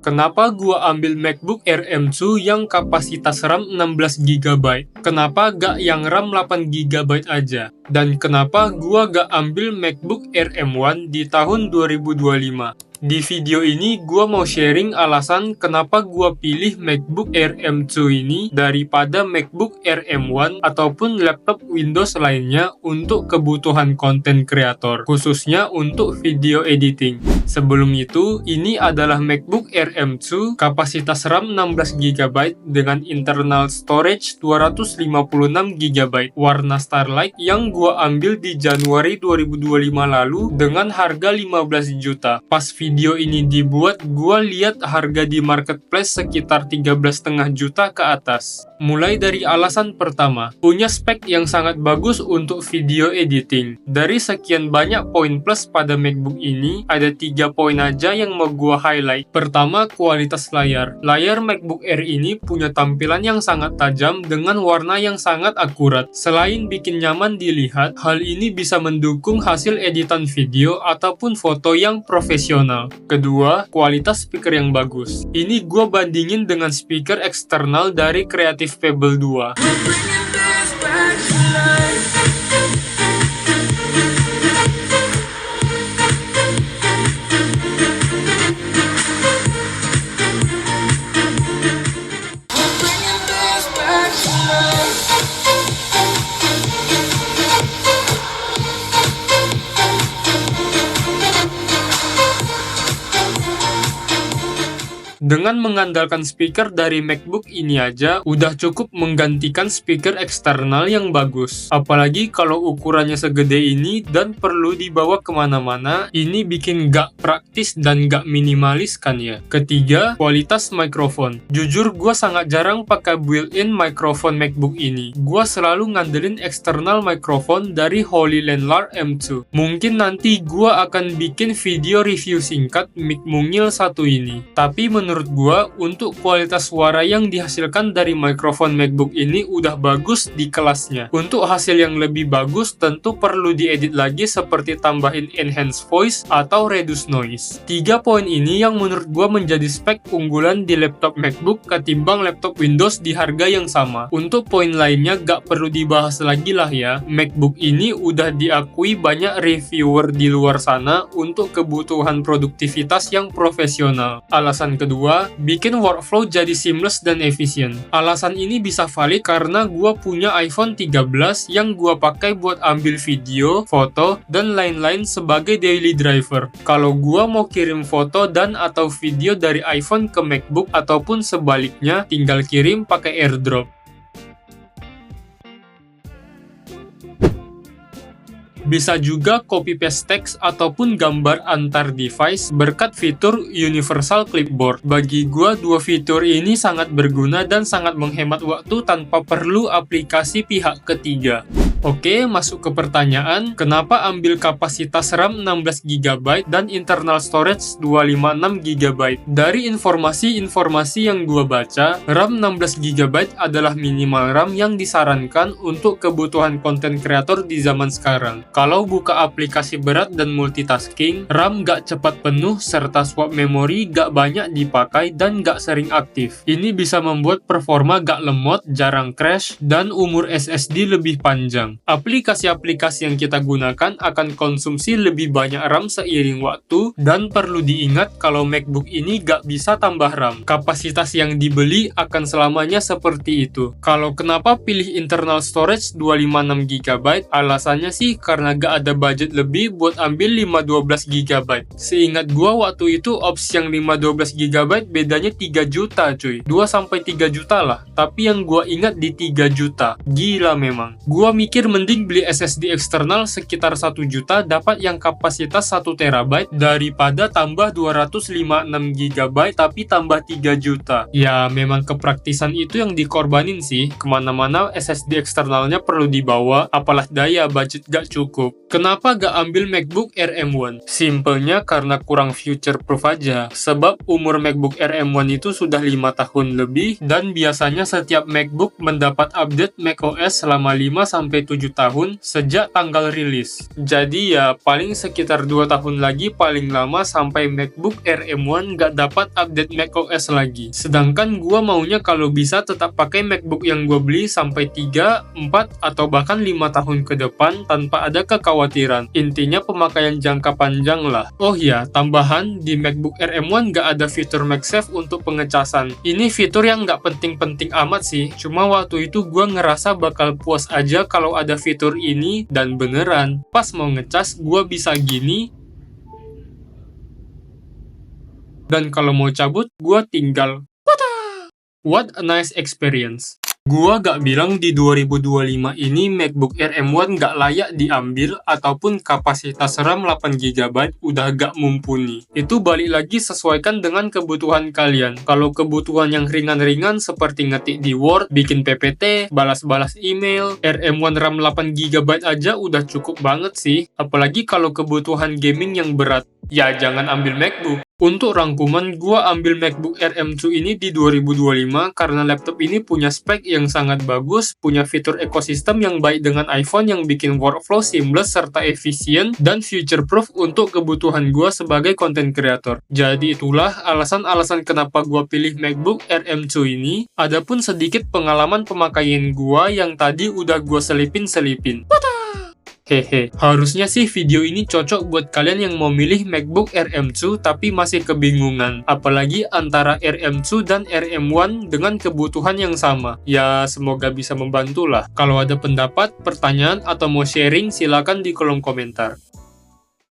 Kenapa gua ambil MacBook Air M2 yang kapasitas RAM 16GB? Kenapa gak yang RAM 8GB aja? Dan kenapa gua gak ambil MacBook Air M1 di tahun 2025? Di video ini gua mau sharing alasan kenapa gua pilih MacBook Air M2 ini daripada MacBook Air M1 ataupun laptop Windows lainnya untuk kebutuhan konten kreator, khususnya untuk video editing. Sebelum itu, ini adalah MacBook Air M2 kapasitas RAM 16GB dengan internal storage 256GB warna Starlight yang gua ambil di Januari 2025 lalu dengan harga 15 juta. Pas video ini dibuat, gua lihat harga di marketplace sekitar 13,5 juta ke atas. Mulai dari alasan pertama, punya spek yang sangat bagus untuk video editing. Dari sekian banyak poin plus pada MacBook ini, ada 3 poin aja yang mau gua highlight. Pertama, kualitas layar. Layar MacBook Air ini punya tampilan yang sangat tajam dengan warna yang sangat akurat. Selain bikin nyaman dilihat, hal ini bisa mendukung hasil editan video ataupun foto yang profesional. Kedua, kualitas speaker yang bagus. Ini gua bandingin dengan speaker eksternal dari Creative Pebble 2. Dengan mengandalkan speaker dari MacBook ini aja, udah cukup menggantikan speaker eksternal yang bagus. Apalagi kalau ukurannya segede ini dan perlu dibawa kemana-mana, ini bikin gak praktis dan gak minimalis kan ya. Ketiga, kualitas mikrofon. Jujur, gua sangat jarang pakai built-in mikrofon MacBook ini. Gua selalu ngandelin eksternal mikrofon dari HoloLens M2. Mungkin nanti gua akan bikin video review singkat mic mungil satu ini. Tapi menurut gua, untuk kualitas suara yang dihasilkan dari mikrofon MacBook ini udah bagus di kelasnya. Untuk hasil yang lebih bagus, tentu perlu diedit lagi seperti tambahin enhance voice atau reduce noise. 3 poin ini yang menurut gua menjadi spek unggulan di laptop MacBook ketimbang laptop Windows di harga yang sama. Untuk poin lainnya gak perlu dibahas lagi lah ya. MacBook ini udah diakui banyak reviewer di luar sana untuk kebutuhan produktivitas yang profesional. Alasan kedua, bikin workflow jadi seamless dan efisien. Alasan ini bisa valid karena gua punya iPhone 13 yang gua pakai buat ambil video, foto, dan lain-lain sebagai daily driver. Kalau gua mau kirim foto dan atau video dari iPhone ke MacBook ataupun sebaliknya, tinggal kirim pakai AirDrop. Bisa juga copy paste teks ataupun gambar antar device berkat fitur Universal Clipboard. Bagi gua, dua fitur ini sangat berguna dan sangat menghemat waktu tanpa perlu aplikasi pihak ketiga. Oke, masuk ke pertanyaan, kenapa ambil kapasitas RAM 16GB dan internal storage 256GB? Dari informasi-informasi yang gua baca, RAM 16GB adalah minimal RAM yang disarankan untuk kebutuhan konten kreator di zaman sekarang. Kalau buka aplikasi berat dan multitasking, RAM gak cepat penuh serta swap memori gak banyak dipakai dan gak sering aktif. Ini bisa membuat performa gak lemot, jarang crash, dan umur SSD lebih panjang. Aplikasi-aplikasi yang kita gunakan akan konsumsi lebih banyak RAM seiring waktu, dan perlu diingat kalau MacBook ini gak bisa tambah RAM. Kapasitas yang dibeli akan selamanya seperti itu. Kalau kenapa pilih internal storage 256GB? Alasannya sih karena gak ada budget lebih buat ambil 512GB. Seingat gua waktu itu opsi yang 512GB bedanya 3 juta cuy. 2-3 juta lah. Tapi yang gua ingat di 3 juta. Gila memang. Gua mikir mending beli SSD eksternal sekitar 1 juta dapat yang kapasitas 1 TB daripada tambah 256GB tapi tambah 3 juta. Ya memang kepraktisan itu yang dikorbanin sih. Kemana-mana SSD eksternalnya perlu dibawa, apalah daya budget gak cukup. Kenapa gak ambil MacBook Air M1? Simpelnya karena kurang future proof aja. Sebab umur MacBook Air M1 itu sudah 5 tahun lebih dan biasanya setiap MacBook mendapat update macOS selama 5-7 7 tahun sejak tanggal rilis. Jadi ya paling sekitar 2 tahun lagi paling lama sampai MacBook Air M1 nggak dapat update macOS lagi. Sedangkan gua maunya kalau bisa tetap pakai MacBook yang gua beli sampai 3, 4, atau bahkan 5 tahun ke depan tanpa ada kekhawatiran. Intinya pemakaian jangka panjang lah. Oh ya, tambahan di MacBook Air M1 nggak ada fitur MagSafe untuk pengecasan. Ini fitur yang nggak penting-penting amat sih. Cuma waktu itu gua ngerasa bakal puas aja kalau ada fitur ini, dan beneran. Pas mau ngecas, gua bisa gini. Dan kalau mau cabut, gua tinggal. What a nice experience. Gua gak bilang di 2025 ini MacBook Air M1 gak layak diambil ataupun kapasitas RAM 8GB udah gak mumpuni. Itu balik lagi sesuaikan dengan kebutuhan kalian. Kalau kebutuhan yang ringan-ringan seperti ngetik di Word, bikin PPT, balas-balas email, Air M1 RAM 8GB aja udah cukup banget sih. Apalagi kalau kebutuhan gaming yang berat. Ya jangan ambil MacBook. Untuk rangkuman, gua ambil MacBook Air M2 ini di 2025 karena laptop ini punya spek yang sangat bagus, punya fitur ekosistem yang baik dengan iPhone yang bikin workflow seamless serta efisien, dan future-proof untuk kebutuhan gua sebagai content creator. Jadi itulah alasan-alasan kenapa gua pilih MacBook Air M2 ini. Adapun sedikit pengalaman pemakaian gua yang tadi udah gua selipin-selipin. Hehe, harusnya sih video ini cocok buat kalian yang mau milih MacBook Air M2 tapi masih kebingungan. Apalagi antara Air M2 dan Air M1 dengan kebutuhan yang sama. Ya, semoga bisa membantu lah. Kalau ada pendapat, pertanyaan, atau mau sharing, silakan di kolom komentar.